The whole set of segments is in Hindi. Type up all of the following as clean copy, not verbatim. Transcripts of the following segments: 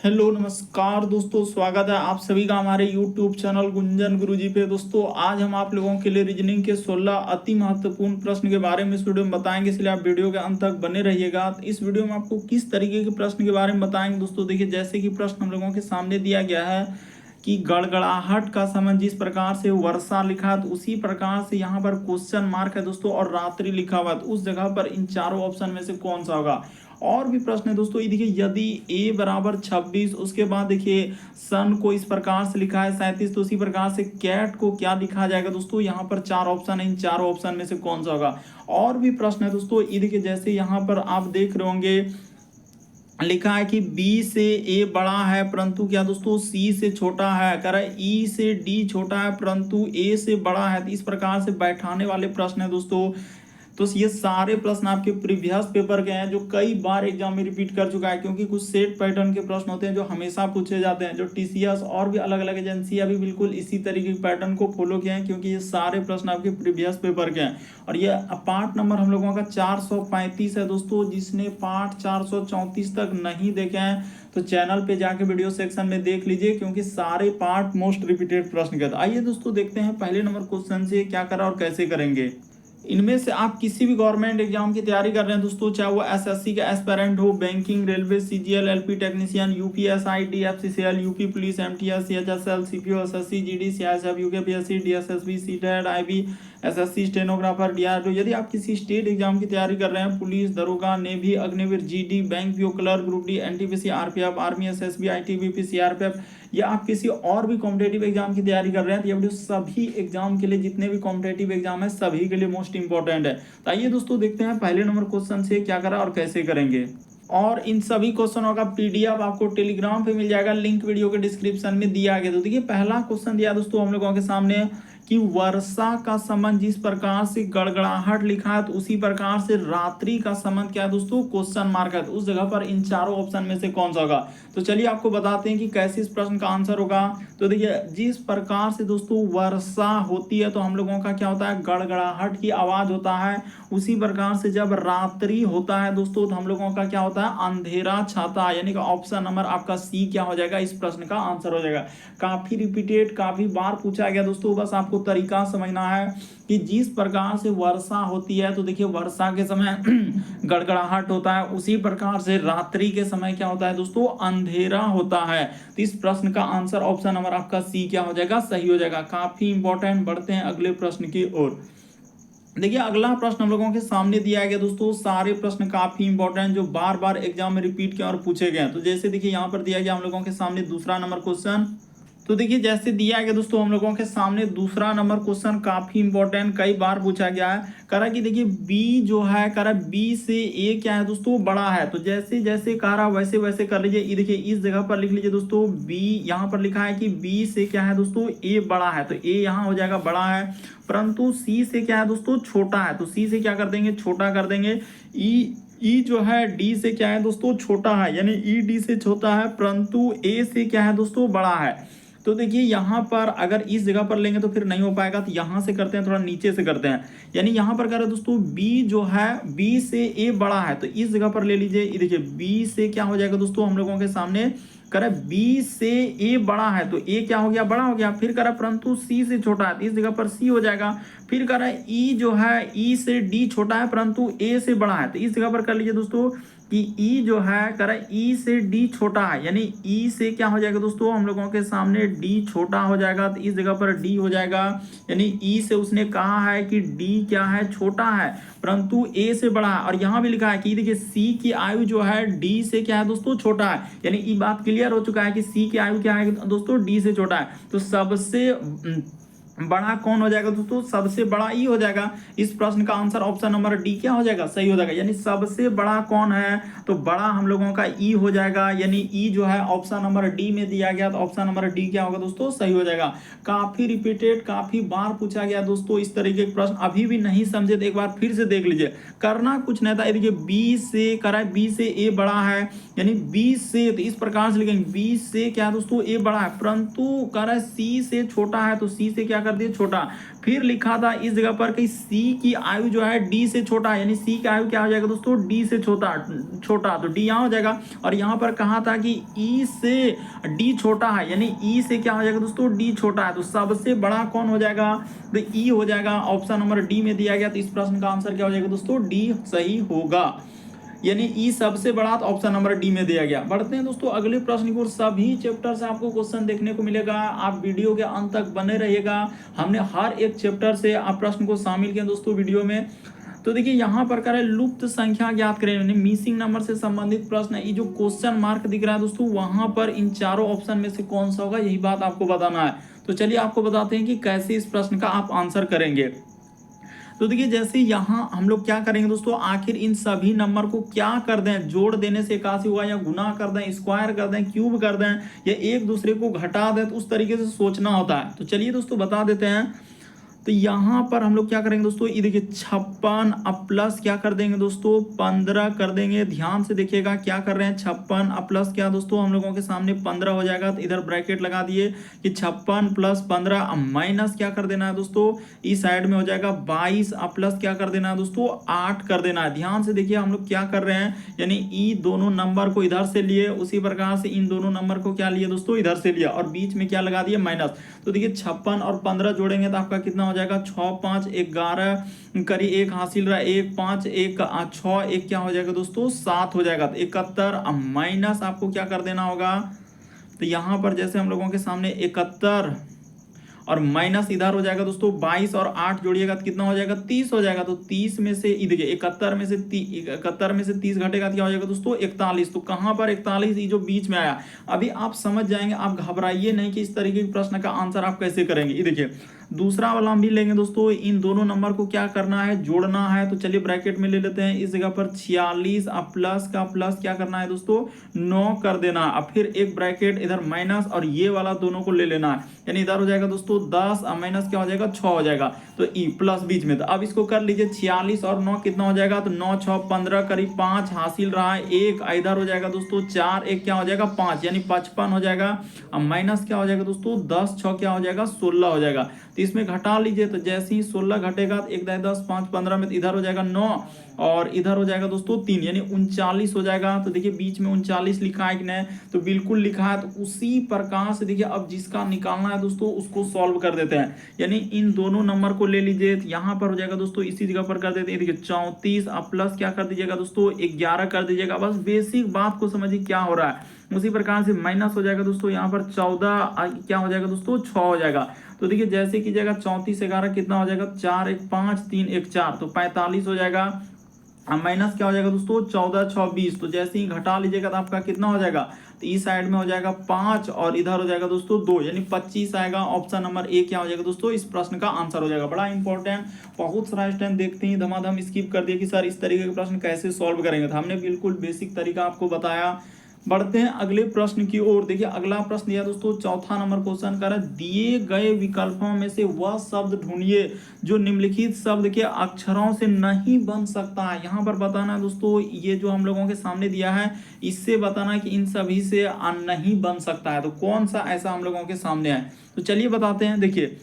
हेलो नमस्कार दोस्तों, स्वागत है आप सभी का हमारे यूट्यूब चैनल गुंजन गुरुजी पे। दोस्तों आज हम आप लोगों के लिए रीजनिंग के 16 अति महत्वपूर्ण प्रश्न के बारे में इस वीडियो में बताएंगे, इसलिए आप वीडियो के अंत तक बने रहिएगा। तो इस वीडियो में आपको किस तरीके के प्रश्न के बारे में बताएंगे दोस्तों, देखिए जैसे कि प्रश्न हम लोगों के सामने दिया गया है कि गड़गड़ाहट का समय जिस प्रकार से वर्षा लिखा है तो उसी प्रकार से यहाँ पर क्वेश्चन मार्क है दोस्तों और रात्रि लिखा हुआ है, तो उस जगह पर इन चारों ऑप्शन में से कौन सा होगा। और भी प्रश्न है दोस्तों, ये देखिए यदि a बराबर 26, उसके बाद देखिए सन को इस प्रकार से लिखा है 37, तो उसी प्रकार से कैट को क्या लिखा जाएगा दोस्तों। यहाँ पर चार ऑप्शन है, इन चारों ऑप्शन में से कौन सा होगा। और भी प्रश्न है दोस्तों, ये देखिए जैसे यहाँ पर आप देख रहे होंगे लिखा है कि B से A बड़ा है परंतु क्या दोस्तों C से छोटा है, कह रहा है E से D छोटा है परंतु A से बड़ा है। तो इस प्रकार से बैठाने वाले प्रश्न है दोस्तों। तो ये सारे प्रश्न आपके प्रीवियस पेपर के हैं जो कई बार एग्जाम में रिपीट कर चुका है, क्योंकि कुछ सेट पैटर्न के प्रश्न होते हैं जो हमेशा पूछे जाते हैं। जो TCS और भी अलग अलग एजेंसियां भी बिल्कुल इसी तरीके के पैटर्न को फॉलो किए हैं, क्योंकि ये सारे प्रश्न आपके प्रीवियस पेपर के हैं। और ये पार्ट नंबर हम लोगों का 435 है दोस्तों। जिसने पार्ट 434 तक नहीं देखे हैं तो चैनल पे जाके वीडियो सेक्शन में देख लीजिए, क्योंकि सारे पार्ट मोस्ट रिपीटेड प्रश्न के। आइए दोस्तों देखते हैं पहले नंबर क्वेश्चन से क्या करा और कैसे करेंगे। इनमें से आप किसी भी गवर्नमेंट एग्जाम की तैयारी कर रहे हैं दोस्तों, चाहे वो SSC का एस्पेरेंट हो, banking, railway, CGL, LP technician, UPSI, DFCCL, UP police, MTS, CHSL, CPO, SSC, GD, CISF, UKPSC, DSSB, CTET, IB, SSC, stenographer, DRO। यदि आप किसी स्टेट एग्जाम की तैयारी कर रहे हैं, पुलिस, दरोगा, navy, Agniveer, GD, bank PO clerk, group D, NTPC, RPF, army, SSB, ITBP, CRPF, या आप किसी और भी कॉम्पिटेटिव एग्जाम की तैयारी कर रहे हैं तो ये वीडियो सभी एग्जाम के लिए, जितने भी कॉम्पिटेटिव एग्जाम है सभी के लिए मोस्ट इंपॉर्टेंट है। तो आइए दोस्तों देखते हैं पहले नंबर क्वेश्चन से क्या करा और कैसे करेंगे। और इन सभी क्वेश्चनों का PDF आपको टेलीग्राम पे मिल जाएगा, लिंक वीडियो के डिस्क्रिप्शन में दिया गया। तो देखिए पहला क्वेश्चन दिया दोस्तों हम लोगों के सामने कि वर्षा का संबंध जिस प्रकार से गड़गड़ाहट लिखा है तो उसी प्रकार से रात्रि का संबंध क्या है दोस्तों, क्वेश्चन मार्क है। तो उस जगह पर इन चारों ऑप्शन में से कौन सा होगा। तो चलिए आपको बताते हैं कि कैसे इस प्रश्न का आंसर होगा। तो देखिए जिस प्रकार से दोस्तों वर्षा होती है तो हम लोगों का क्या होता है, गड़गड़ाहट की आवाज होता है। उसी प्रकार से जब रात्रि होता है दोस्तों तो हम लोगों का क्या होता है, अंधेरा छाता है। यानी कि ऑप्शन नंबर आपका C क्या हो जाएगा, इस प्रश्न का आंसर हो जाएगा। काफी रिपीटेड, काफी बार पूछा गया दोस्तों, बस आपको तरीका समझना है कि जिस प्रकार से वर्षा होती है तो देखिए वर्षा के समय गड़गड़ाहट होता है, उसी प्रकार से रात्रि के समय क्या होता है दोस्तों, अंधेरा होता है। तो इस प्रश्न का आंसर ऑप्शन नंबर आपका C क्या हो जाएगा, सही हो जाएगा। काफी इंपॉर्टेंट। बढ़ते हैं अगले प्रश्न की ओर। देखिए अगला प्रश्न हम लोगों के सामने दिया गया दोस्तों, सारे प्रश्न काफी इंपॉर्टेंट जो बार बार एग्जाम में रिपीट किए और पूछे गए। तो जैसे देखिए यहाँ पर दिया गया हम लोगों के सामने दूसरा नंबर क्वेश्चन। तो देखिए जैसे दिया गया दोस्तों हम लोगों के सामने दूसरा नंबर क्वेश्चन, काफी इंपॉर्टेंट, कई बार पूछा गया है। कह रहा है कि देखिए B जो है, कह रहा है B से A क्या है दोस्तों, बड़ा है। तो जैसे जैसे कह रहा वैसे वैसे कर लीजिए। ये देखिए इस जगह पर लिख लीजिए दोस्तों, B यहाँ पर लिखा है कि B से क्या है दोस्तों, A बड़ा है। तो A यहाँ हो जाएगा बड़ा है, परंतु C से क्या है दोस्तों, छोटा है। तो C से क्या कर देंगे, छोटा कर देंगे। E जो है D से क्या है दोस्तों, छोटा है, यानी E D से छोटा है, परंतु A से क्या है दोस्तों, बड़ा है। तो देखिए यहाँ पर अगर इस जगह पर लेंगे तो फिर नहीं हो पाएगा, तो यहाँ से करते हैं, थोड़ा नीचे से करते हैं। यानी यहाँ पर कह रहे हैं दोस्तों B जो है, B से A बड़ा है, तो इस जगह पर ले लीजिए। ये देखिए B से क्या हो जाएगा दोस्तों हम लोगों के सामने, कह रहा है B से A बड़ा है, तो A क्या हो गया, बड़ा हो गया। फिर कह रहा है परंतु C से छोटा है, तो इस जगह पर C हो जाएगा। फिर कह रहा है E जो है, E से D छोटा है परंतु A से बड़ा है, तो इस जगह पर कर लीजिए दोस्तों कि E जो है, कह रहा है E से D छोटा है, यानी E से क्या हो जाएगा दोस्तों हम लोगों के सामने D छोटा हो जाएगा, तो इस जगह पर D हो जाएगा। यानी E से उसने कहा है कि D क्या है, छोटा है, परंतु A से बड़ा है। और यहाँ भी लिखा है कि देखिए C की आयु जो है D से क्या है दोस्तों, छोटा है। यानी ये बात क्लियर हो चुका है कि C की आयु क्या है दोस्तों, D से छोटा है। तो सबसे बड़ा कौन हो जाएगा दोस्तों, सबसे बड़ा E हो जाएगा। इस प्रश्न का आंसर ऑप्शन नंबर D क्या हो जाएगा, सही हो जाएगा। यानी सबसे बड़ा कौन है, तो बड़ा हम लोगों का E हो जाएगा। यानी E जो है ऑप्शन नंबर D में दिया गया, तो ऑप्शन नंबर D क्या होगा दोस्तों, सही हो जाएगा। काफी रिपीटेड, काफी बार पूछा गया दोस्तों इस तरीके के प्रश्न। अभी भी नहीं समझे तो एक बार फिर से देख लीजिए, करना कुछ नहीं था। देखिए B से कह रहा है B से A बड़ा है, यानी B से, तो इस प्रकार से लिखेंगे B से क्या दोस्तों, A बड़ा है, परंतु कह रहा है C से छोटा है, तो C से क्या कर दिया छोटा। फिर लिखा था इस जगह पर कि सी की आयु जो है डी से छोटा है, यानी सी की आयु क्या हो जाएगा दोस्तों, डी से छोटा, तो डी यहाँ हो जाएगा। और यहाँ पर कहा था कि ई से डी छोटा है, यानी ई से क्या हो जाएगा दोस्तों, डी छोटा है, तो सबसे बड़ा कौन हो जाएगा, तो ई हो जाएगा। ऑप्शन नंबर डी में दिया गया, तो इस प्रश्न का आंसर क्या हो जाएगा दोस्तों, डी सही होगा, यानी ई सबसे बड़ा, तो ऑप्शन नंबर डी में दिया गया। बढ़ते हैं दोस्तों अगले प्रश्न की ओर। सभी चैप्टर से आपको क्वेश्चन देखने को मिलेगा, आप वीडियो के अंत तक बने रहिएगा। हमने हर एक चैप्टर से आप प्रश्न को शामिल किया दोस्तों वीडियो में। तो देखिए यहाँ पर करें लुप्त संख्या ज्ञात करें, यानी मिसिंग नंबर से संबंधित प्रश्न है। ये जो क्वेश्चन मार्क दिख रहा है दोस्तों, वहां पर इन चारों ऑप्शन में से कौन सा होगा, यही बात आपको बताना है। तो चलिए आपको बताते हैं कि कैसे इस प्रश्न का आप आंसर करेंगे। तो देखिए जैसे यहाँ हम लोग क्या करेंगे दोस्तों, आखिर इन सभी नंबर को क्या कर दें, जोड़ देने से 81 हुआ, या गुना कर दें, स्क्वायर कर दें, क्यूब कर दें, या एक दूसरे को घटा दें, तो उस तरीके से सोचना होता है। तो चलिए दोस्तों बता देते हैं। तो यहाँ पर हम लोग क्या करेंगे दोस्तों, ये देखिए 56 अब प्लस क्या कर देंगे दोस्तों, 15 कर देंगे। ध्यान से देखिएगा क्या कर रहे हैं, 56 अब प्लस क्या दोस्तों, हम लोगों के सामने 15 हो जाएगा, तो इधर ब्रैकेट लगा दिए कि 56 प्लस 15, अब माइनस क्या कर देना है दोस्तों, इस साइड में हो जाएगा 22 अब प्लस क्या कर देना है दोस्तों, 8 कर देना है। ध्यान से देखिए हम लोग क्या कर रहे हैं, यानी ई दोनों नंबर को इधर से लिए, उसी प्रकार से इन दोनों नंबर को क्या लिए दोस्तों, इधर से लिया, और बीच में क्या लगा दिए, माइनस। तो देखिए 56 और 15 जोड़ेंगे तो आपका कितना हो जाएगा, 6 5 11 करी 1 हासिल रहा, 1 5 1 6 1 क्या हो जाएगा दोस्तों, 7 हो जाएगा, तो 71। अब माइनस आपको क्या कर देना होगा, तो यहां पर जैसे हम लोगों के सामने 71 और माइनस इधर हो जाएगा दोस्तों 22 और 8 जोड़िएगा तो कितना हो जाएगा, 30 हो जाएगा। तो 30 में से देखिए 71 में से 30 घटेगा तो क्या हो जाएगा दोस्तों, 41। तो कहां पर 41, ये जो बीच में आया, अभी आप समझ जाएंगे, आप घबराइए नहीं कि इस तरीके के प्रश्न का आंसर आप कैसे करेंगे। ये देखिए दूसरा वाला हम भी लेंगे दोस्तों, इन दोनों नंबर को क्या करना है, जोड़ना है। तो चलिए ब्रैकेट में ले लेते हैं, इस जगह पर 46 अब प्लस का प्लस क्या करना है दोस्तों, 9 कर देना। अब फिर एक ब्रैकेट इधर माइनस, और ये वाला दोनों को ले लेना है, यानी इधर हो जाएगा दोस्तों 10 अब माइनस क्या हो जाएगा, 6 हो जाएगा, तो ई प्लस बीच में। तो अब इसको कर लीजिए, 46 और 9 कितना हो जाएगा, तो 9 6 15 करीब 5 हासिल रहा है, 1 इधर हो जाएगा दोस्तों 4 1 क्या हो जाएगा 5, यानी 55 हो जाएगा। अब माइनस क्या हो जाएगा दोस्तों, 10 6 क्या हो जाएगा, 16 हो जाएगा। तो इसमें घटा लीजिए, तो जैसे ही 16 घटेगा तो 1 10 5 15 में, तो इधर हो जाएगा 9 और इधर हो जाएगा दोस्तों 3, यानी 39 हो जाएगा। तो देखिए बीच में 39 लिखा है कि नहीं, तो बिल्कुल लिखा है। तो उसी प्रकार से देखिए अब जिसका निकालना है दोस्तों उसको सॉल्व कर देते हैं, यानी इन दोनों नंबर को ले लीजिए, तो यहाँ पर हो जाएगा दोस्तों इसी जगह पर कर देते हैं। देखिए 34 अब प्लस क्या कर दीजिएगा दोस्तों, 11 कर दीजिएगा। बस बेसिक बात को समझिए क्या हो रहा है। उसी प्रकार से माइनस हो जाएगा दोस्तों, यहाँ पर 14 क्या हो जाएगा दोस्तों, 6 हो जाएगा। तो देखिए जैसे कीजिएगा 34 11 कितना हो जाएगा, 4 1 5 3 1 4, तो 45 हो जाएगा। अब माइनस क्या हो जाएगा दोस्तों, 14 6 20, तो जैसे ही घटा लीजिएगा तो आपका कितना हो जाएगा, तो इस साइड में हो जाएगा 5 और इधर हो जाएगा दोस्तों 2, यानी 25 आएगा। ऑप्शन नंबर ए क्या हो जाएगा दोस्तों, इस प्रश्न का आंसर हो जाएगा। बड़ा इंपॉर्टेंट, बहुत सारा स्टूडेंट देखते ही धमाधम स्किप कर दिया कि सर इस तरीके के प्रश्न कैसे सॉल्व करेंगे, तो हमने बिल्कुल बेसिक तरीका आपको बताया। बढ़ते हैं अगले प्रश्न की ओर। देखिए अगला प्रश्न दिया दोस्तों, चौथा नंबर क्वेश्चन का, दिए गए विकल्पों में से वह शब्द ढूंढिए जो निम्नलिखित शब्द के अक्षरों से नहीं बन सकता है। यहाँ पर बताना है दोस्तों, ये जो हम लोगों के सामने दिया है इससे बताना है कि इन सभी से नहीं बन सकता है, तो कौन सा ऐसा हम लोगों के सामने है। तो चलिए बताते हैं। देखिए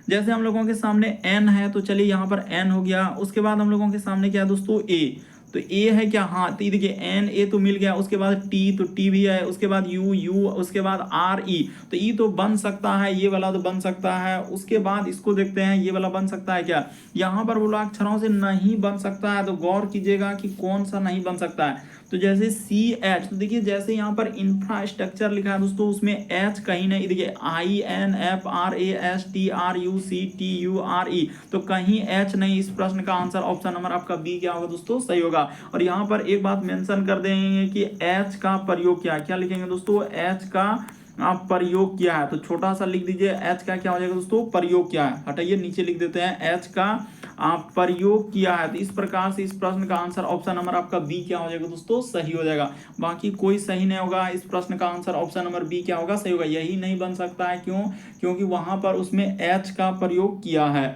जैसे हम लोगों के सामने एन है, तो चलिए यहाँ पर एन हो गया। उसके बाद हम लोगों के सामने क्या है दोस्तों, ए, तो ए है क्या, हाँ, तो देखिए एन ए तो मिल गया। उसके बाद टी, तो टी भी है। उसके बाद यू यू, उसके बाद आर ई, तो ई तो बन सकता है, ये वाला तो बन सकता है। उसके बाद इसको देखते हैं, ये वाला बन सकता है क्या, यहाँ पर बोला अक्षरों से नहीं बन सकता है, तो गौर कीजिएगा कि कौन सा नहीं बन सकता है। तो जैसे सी एच, तो देखिए जैसे यहाँ पर इंफ्रास्ट्रक्चर लिखा है दोस्तों, उसमें एच कहीं नहीं, देखिए I N F R A S T R U C T U R E, तो कहीं एच नहीं। इस प्रश्न का आंसर ऑप्शन नंबर आपका बी क्या होगा दोस्तों, सही होगा। और यहाँ पर एक बात मेंशन कर देंगे कि एच का प्रयोग क्या लिखेंगे दोस्तों, एच का आप प्रयोग किया है, तो छोटा सा लिख दीजिए एच का क्या हो जाएगा दोस्तों, प्रयोग किया है। हटाइए नीचे लिख देते हैं एच का आप प्रयोग किया है। तो इस प्रकार से इस प्रश्न का आंसर ऑप्शन नंबर आपका बी क्या हो जाएगा दोस्तों, सही हो जाएगा। बाकी कोई सही नहीं होगा। इस प्रश्न का आंसर ऑप्शन नंबर बी क्या होगा, सही होगा। यही नहीं बन सकता है, क्यों, क्योंकि वहां पर उसमें एच का प्रयोग किया है।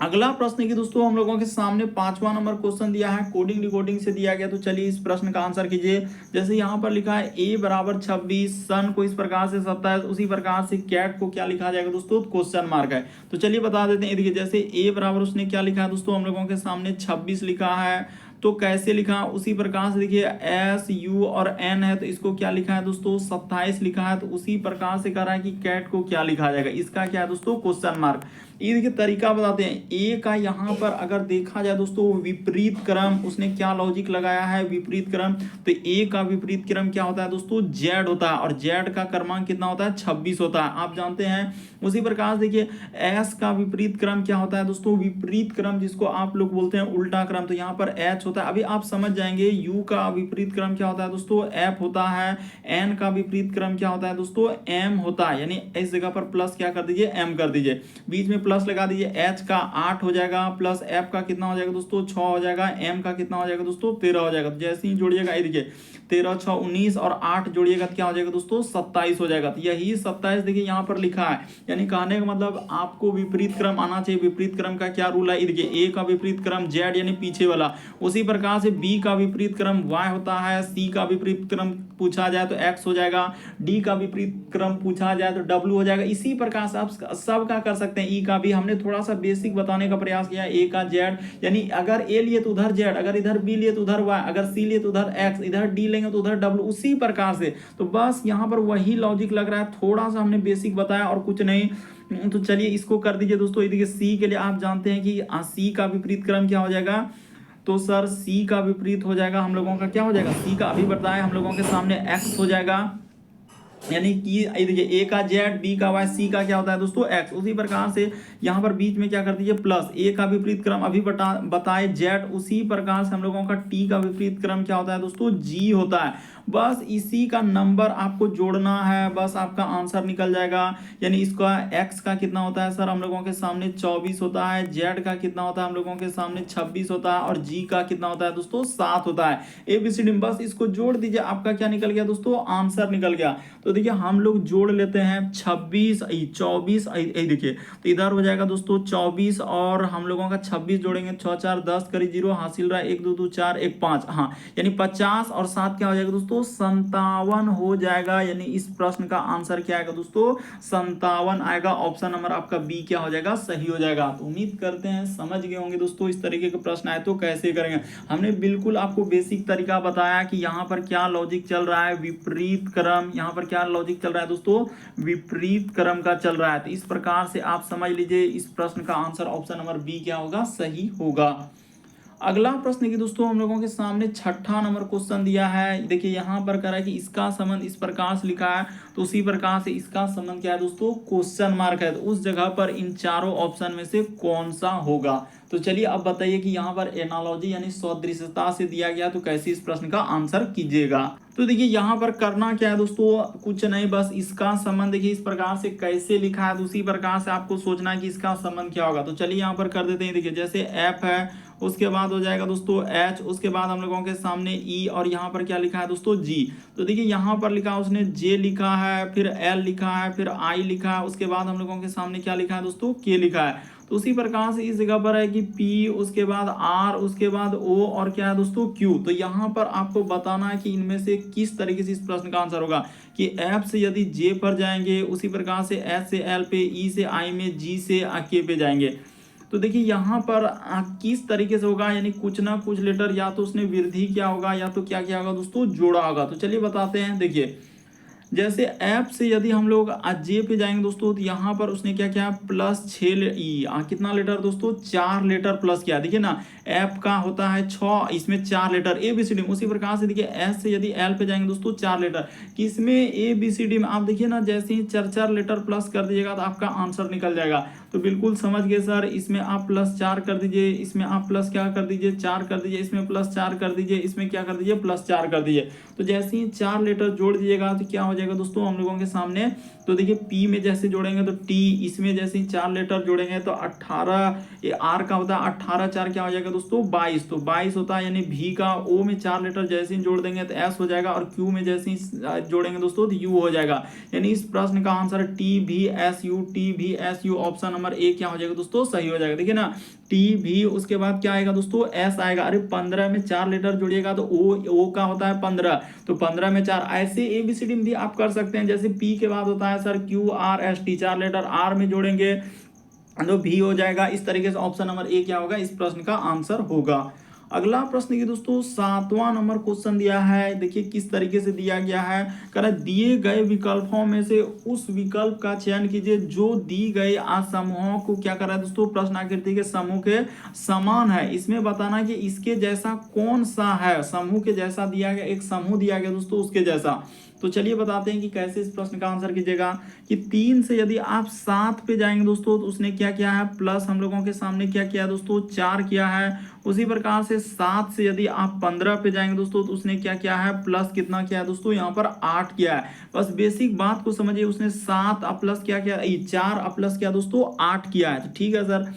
अगला प्रश्न की दोस्तों हम लोगों के सामने 5वां नंबर क्वेश्चन दिया है, कोडिंग डिकोडिंग से दिया गया। तो चलिए इस प्रश्न का आंसर कीजिए। जैसे यहाँ पर लिखा है a बराबर 26, सन को इस प्रकार से 27, उसी प्रकार से कैट को क्या लिखा जाएगा दोस्तों, क्वेश्चन मार्क है। तो चलिए बता देते हैं। देखिए जैसे a बराबर उसने क्या लिखा है दोस्तों, हम लोगों के सामने 26 लिखा है। तो कैसे लिखा, उसी प्रकार से देखिए एस यू और एन है, तो इसको क्या लिखा है दोस्तों, 27 लिखा है। तो उसी प्रकार से कह रहा है कि कैट को क्या लिखा जाएगा, इसका क्या है दोस्तों, क्वेश्चन मार्क। ये देखिए तरीका बताते हैं। ए का यहाँ पर अगर देखा जाए दोस्तों विपरीत क्रम, उसने क्या लॉजिक लगाया है, विपरीत क्रम। तो ए का विपरीत क्रम क्या होता है दोस्तों, जेड होता है, और जेड का क्रमांक कितना होता है, 26 होता है, आप जानते हैं। उसी प्रकार से देखिए एस का विपरीत क्रम क्या होता है दोस्तों, विपरीत क्रम जिसको आप लोग बोलते हैं उल्टा क्रम, तो यहाँ पर एच होता है। अभी आप समझ जाएंगे। यू का विपरीत क्रम क्या होता है दोस्तों, एफ होता है। एन का विपरीत क्रम क्या होता है दोस्तों, एम होता है। यानी इस जगह पर प्लस क्या कर दीजिए, एम कर दीजिए, बीच में प्लस लगा दीजिए। एच का 8 हो जाएगा, प्लस एफ का कितना हो जाएगा दोस्तों, 6 हो जाएगा। एम का कितना हो जाएगा दोस्तों, 13 हो जाएगा। तो जैसे ही जोड़िएगा, ये देखिए 13 6 19 और 8 जोड़िएगा तो क्या हो जाएगा दोस्तों, 27 हो जाएगा। तो यही 27 देखिए यहाँ पर लिखा है। यानी कहने का मतलब आपको विपरीत क्रम आना चाहिए। विपरीत क्रम का क्या रूल है, देखिए ए का विपरीत क्रम जेड यानी पीछे वाला, उसी प्रकार से बी का विपरीत क्रम वाई होता है। सी का विपरीत क्रम पूछा जाए तो एक्स हो जाएगा। डी का विपरीत क्रम पूछा जाए तो डब्ल्यू हो जाएगा। इसी प्रकार से आप सब का कर सकते हैं। ई का भी हमने थोड़ा सा बेसिक बताने का प्रयास किया। ए का जेड, यानी अगर ए लिए तो उधर जेड, अगर इधर बी लिए तो उधर वाई, अगर सी लिए तो उधर एक्स, इधर डी लेंगे तो उधर डब्ल्यू, उसी प्रकार से। तो बस यहाँ पर वही लॉजिक लग रहा है, थोड़ा सा हमने बेसिक बताया और कुछ नहीं। तो चलिए इसको कर दीजिए दोस्तों। देखिए सी के लिए आप जानते हैं कि सी का विपरीत क्रम क्या हो जाएगा, तो सर सी का विपरीत हो जाएगा हम लोगों का, क्या हो जाएगा, सी का अभी बताया हम लोगों के सामने एक्स हो जाएगा। यानी कि देखिए ए का जेड, बी का वाई, सी का क्या होता है दोस्तों एक्स। उसी प्रकार से यहाँ पर बीच में क्या कर दीजिए प्लस। ए का विपरीत क्रम अभी बताए जेड, उसी प्रकार से हम लोगों का टी का विपरीत क्रम क्या होता है दोस्तों, जी होता है। बस इसी का नंबर आपको जोड़ना है, बस आपका आंसर निकल जाएगा। यानी इसका एक्स का कितना होता है सर, हम लोगों के सामने 24 होता है। जेड का कितना होता है हम लोगों के सामने 26 होता है। और जी का कितना होता है दोस्तों, 7 होता है। एबीसीडी बस इसको जोड़ दीजिए, आपका क्या निकल गया दोस्तों, आंसर निकल गया। तो देखिए हम लोग जोड़ लेते हैं 26 24, देखिए तो इधर हो जाएगा दोस्तों 24 और हम लोगों का 26 जोड़ेंगे, 6 4 10 करी 0 हासिल रहा, 1 2 2 4 1 5, हाँ यानी 50 और 7 क्या हो जाएगा दोस्तों, 57 हो जाएगा। यानी इस प्रश्न का आंसर क्या आएगा दोस्तों, 57 आएगा। ऑप्शन नंबर आपका बी क्या हो जाएगा, सही हो जाएगा। तो उम्मीद करते हैं समझ गए होंगे दोस्तों। इस तरीके के प्रश्न आए तो कैसे करेंगे, हमने बिल्कुल आपको बेसिक तरीका बताया कि यहाँ पर क्या लॉजिक चल रहा है, विपरीत क्रम, यहाँ पर क्या लॉजिक चल रहा है दोस्तों, विपरीत क्रम का चल रहा है। तो इस प्रकार से आप समझ लीजिए इस प्रश्न का आंसर ऑप्शन नंबर बी क्या होगा, सही होगा। अगला प्रश्न की दोस्तों हम लोगों के सामने 6ठा नंबर क्वेश्चन दिया है। देखिए यहाँ पर कह रहा है कि इसका संबंध इस प्रकार से लिखा है, तो उसी प्रकार से इसका संबंध क्या है दोस्तों, क्वेश्चन मार्क है। तो उस जगह पर इन चारों ऑप्शन में से कौन सा होगा। तो चलिए अब बताइए कि यहाँ पर एनालॉजी यानी सदृशता से दिया गया, तो कैसे इस प्रश्न का आंसर कीजिएगा। तो देखिए यहाँ पर करना क्या है दोस्तों, कुछ नहीं, बस इसका संबंध देखिए इस प्रकार से कैसे लिखा है, दूसरी प्रकार से आपको सोचना है कि इसका संबंध क्या होगा। तो चलिए यहाँ पर कर देते हैं। देखिए जैसे एफ है, उसके बाद हो जाएगा दोस्तों एच, उसके बाद हम लोगों के सामने ई, और यहाँ पर क्या लिखा है दोस्तों, जी। तो देखिए यहाँ पर लिखा है उसने जे लिखा है, फिर एल लिखा है, फिर आई लिखा है, उसके बाद हम लोगों के सामने क्या लिखा है दोस्तों, के लिखा है। तो उसी प्रकार से इस जगह पर है कि पी, उसके बाद आर, उसके बाद ओ, और क्या है दोस्तों क्यू। तो यहाँ पर आपको बताना है कि इनमें से किस तरीके से इस प्रश्न का आंसर होगा, कि एफ से यदि जे पर जाएंगे, उसी प्रकार से एच से एल पे, ई से आई में, जी से के पे जाएंगे। तो देखिए यहाँ पर किस तरीके से होगा, यानी कुछ ना कुछ लेटर या तो उसने वृद्धि किया होगा या तो क्या किया होगा दोस्तों, जोड़ा होगा। तो चलिए बताते हैं। देखिए जैसे एफ से यदि हम लोग जे पे जाएंगे दोस्तों, तो यहाँ पर उसने क्या किया, प्लस 6 कितना लेटर दोस्तों, 4 लेटर प्लस किया। देखिए ना एफ का होता है 6, इसमें 4 letter A B C D. उसी प्रकार से देखिए एस से यदि एल पे जाएंगे दोस्तों 4 लेटर, कि इसमें ए बी सी डी में आप देखिए ना जैसे ही 4 लेटर प्लस कर दीजिएगा तो आपका आंसर निकल जाएगा। तो बिल्कुल समझ गए सर, इसमें आप +4 कर दीजिए, इसमें आप प्लस क्या कर दीजिए, 4 कर दीजिए, इसमें +4 कर दीजिए, इसमें क्या कर दीजिए, +4 कर दीजिए। तो जैसे ही 4 लेटर जोड़ दीजिएगा तो क्या हो जाएगा दोस्तों हम लोगों के सामने। तो देखिए पी में जैसे जोड़ेंगे तो टी, इसमें जैसे ही 4 लेटर जोड़ेंगे तो 18, ये आर का होता है 18 4 क्या हो जाएगा दोस्तों 22, तो 22 होता है, यानी भी का ओ में 4 लेटर जैसे ही जोड़ देंगे तो एस हो जाएगा, और क्यू में जैसे ही जोड़ेंगे दोस्तों तो यू हो जाएगा। यानी इस प्रश्न का आंसर टी भी एस यू, टी भी S U, option number A क्या हो जाएगा दोस्तों, सही हो जाएगा। देखिए ना, टी भी, उसके बाद क्या आएगा दोस्तों, एस आएगा। अरे 15 में 4 लेटर जोड़िएगा तो ओ का होता है 15, तो 15 में 4, ऐसे एबीसीडी में भी आप कर सकते हैं। जैसे पी के बाद होता है sir Q R S T, 4 letter R में जोड़ेंगे तो भी हो जाएगा। इस तरीके से ऑप्शन नंबर ए क्या होगा, इस प्रश्न का आंसर होगा। अगला प्रश्न की दोस्तों 7वां नंबर क्वेश्चन दिया है, देखिए किस तरीके से दिया गया है। कह रहा है दिए गए विकल्पों में से उस विकल्प का चयन कीजिए जो दी गई समूहों को क्या कर रहा है दोस्तों, प्रश्न आकृति के समूह के समान है। इसमें बताना कि इसके जैसा कौन सा है, समूह के जैसा दिया गया, एक समूह दिया गया दोस्तों उसके जैसा। तो चलिए बताते हैं कि कैसे इस प्रश्न का आंसर कीजिएगा। कि 3 से यदि आप 7 पे जाएंगे दोस्तों तो उसने क्या किया है, प्लस हम लोगों के सामने क्या किया दोस्तों, 4 किया है। उसी प्रकार से 7 से यदि आप 15 पे जाएंगे दोस्तों तो उसने क्या किया है, प्लस कितना किया है दोस्तों, यहाँ पर 8 किया है। बस बेसिक बात को समझिए, उसने 7 प्लस क्या किया, 4 प्लस किया दोस्तों 8 किया है। तो ठीक है सर,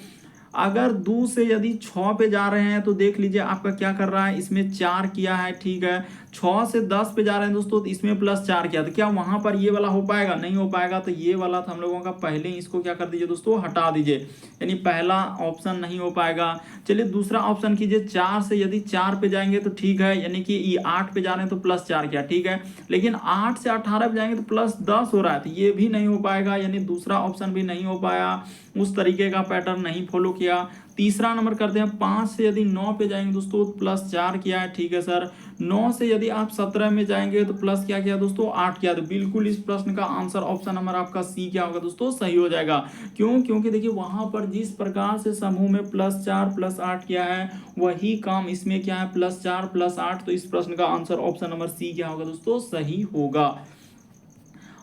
अगर 2 से यदि 6 पे जा रहे हैं तो देख लीजिए आपका क्या कर रहा है, इसमें 4 किया है, ठीक है। 6 से 10 पे जा रहे हैं दोस्तों तो इसमें प्लस 4 किया, तो क्या वहां पर ये वाला हो पाएगा, नहीं हो पाएगा। तो ये वाला था हम लोगों का, पहले ही इसको क्या कर दीजिए दोस्तों, हटा दीजिए, यानी पहला ऑप्शन नहीं हो पाएगा। चलिए दूसरा ऑप्शन कीजिए, 4 से यदि 4 पे जाएंगे तो ठीक है, यानी कि ये 8 पे जा रहे हैं तो प्लस 4 किया, ठीक है। लेकिन 8 से 18 पे जाएंगे तो प्लस 10 हो रहा है, तो ये भी नहीं हो पाएगा, यानी दूसरा ऑप्शन भी नहीं हो पाया, उस तरीके का पैटर्न नहीं फॉलो किया। तीसरा नंबर करते हैं, 5 से यदि 9 पे जाएंगे दोस्तों प्लस 4 किया है, ठीक है सर। 9 से यदि आप 17 में जाएंगे तो प्लस क्या किया दोस्तों, 8 किया। तो बिल्कुल इस प्रश्न का आंसर ऑप्शन नंबर आपका सी क्या होगा दोस्तों, सही हो जाएगा। क्यों, क्योंकि देखिए वहां पर जिस प्रकार से समूह में प्लस 4 प्लस 8 किया है, वही काम इसमें क्या है, प्लस 4 प्लस 8। तो इस प्रश्न का आंसर ऑप्शन नंबर सी क्या होगा दोस्तों, सही होगा।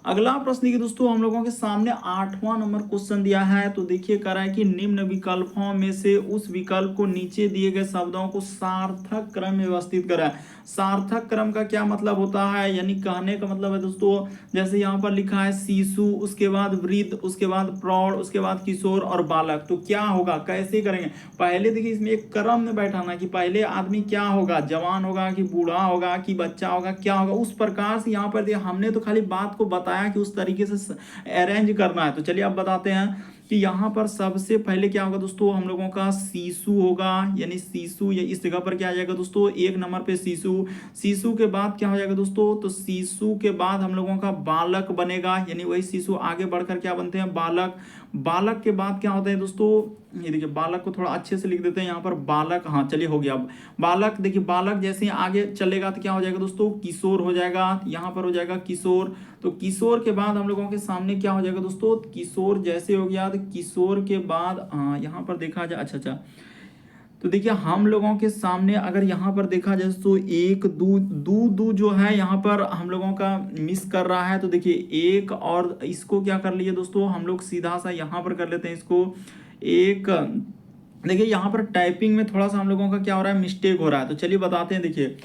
अगला प्रश्न देखिए दोस्तों, हम लोगों के सामने 8वां नंबर क्वेश्चन दिया है। तो देखिए कह रहा है कि निम्न विकल्पों में से उस विकल्प को नीचे दिए गए शब्दों को सार्थक क्रम में व्यवस्थित करें। सार्थक क्रम का क्या मतलब होता है, यानी कहने का मतलब है दोस्तों, जैसे यहाँ पर लिखा है शिशु, उसके बाद वृद्ध, उसके बाद प्रौढ़, उसके बाद किशोर और बालक। तो क्या होगा, कैसे करेंगे, पहले देखिए इसमें एक क्रम में बैठाना कि पहले आदमी क्या होगा, जवान होगा कि बूढ़ा होगा कि बच्चा होगा, क्या होगा, उस प्रकार से यहाँ पर हमने तो खाली बात को बताया कि उस तरीके से अरेंज करना है। तो चलिए अब बताते हैं कि यहाँ पर सबसे पहले क्या होगा दोस्तों, हम लोगों का शिशु होगा, यानी शिशु, ये इस जगह पर क्या आ जाएगा दोस्तों, 1 नंबर पे शिशु। शिशु के बाद क्या हो जाएगा दोस्तों, तो शिशु के बाद हम लोगों का बालक बनेगा, यानी वही शिशु आगे बढ़कर क्या बनते हैं, बालक। बालक के बाद क्या होता है दोस्तों, ये देखिए बालक को थोड़ा अच्छे से लिख देते हैं यहाँ पर, बालक, हाँ चलिए हो गया। अब बालक, देखिए बालक जैसे ही आगे चलेगा तो क्या हो जाएगा दोस्तों, किशोर हो जाएगा, यहाँ पर हो जाएगा किशोर। तो किशोर के बाद हम लोगों के सामने क्या हो जाएगा दोस्तों, किशोर जैसे हो गया, तो किशोर के बाद हाँ यहाँ पर देखा जाए, अच्छा, तो देखिए हम लोगों के सामने अगर यहाँ पर देखा जाए तो एक दू जो है यहाँ पर हम लोगों का मिस कर रहा है। तो देखिए एक, और इसको क्या कर लिए दोस्तों, हम लोग सीधा सा यहाँ पर कर लेते हैं इसको एक। देखिए यहाँ पर टाइपिंग में थोड़ा सा हम लोगों का क्या हो रहा है, मिस्टेक हो रहा है। तो चलिए बताते हैं, देखिए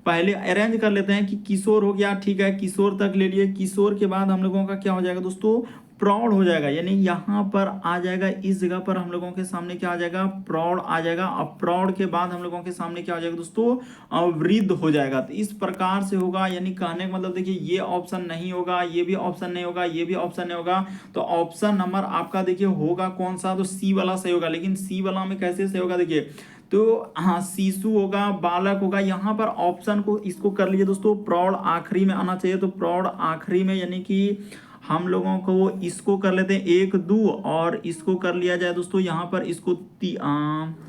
पहले अरेंज कर लेते हैं कि किशोर हो गया, ठीक है, किशोर तक ले लिए। किशोर के बाद हम लोगों का क्या हो जाएगा दोस्तों, प्रौढ़ हो जाएगा, यानी यहाँ पर आ जाएगा, इस जगह पर हम लोगों के सामने क्या आ जाएगा, प्रौढ़ आ जाएगा। अब प्रौढ़ के बाद हम लोगों के सामने क्या आ जाएगा दोस्तों, वृद्ध हो जाएगा। तो इस प्रकार से होगा, यानी कहने का मतलब देखिए ये ऑप्शन नहीं होगा, ये भी ऑप्शन नहीं होगा, ये भी ऑप्शन नहीं होगा। तो ऑप्शन नंबर आपका देखिए होगा कौन सा, तो सी वाला सही होगा। लेकिन सी वाला में कैसे सही होगा, देखिए तो हाँ शिशु होगा, बालक होगा, यहाँ पर ऑप्शन को इसको कर लीजिए दोस्तों, प्रौढ़ आखिरी में आना चाहिए। तो प्रौढ़ आखिरी में, यानी कि हम लोगों को इसको कर लेते हैं 1 2, और इसको कर लिया जाए दोस्तों यहाँ पर इसको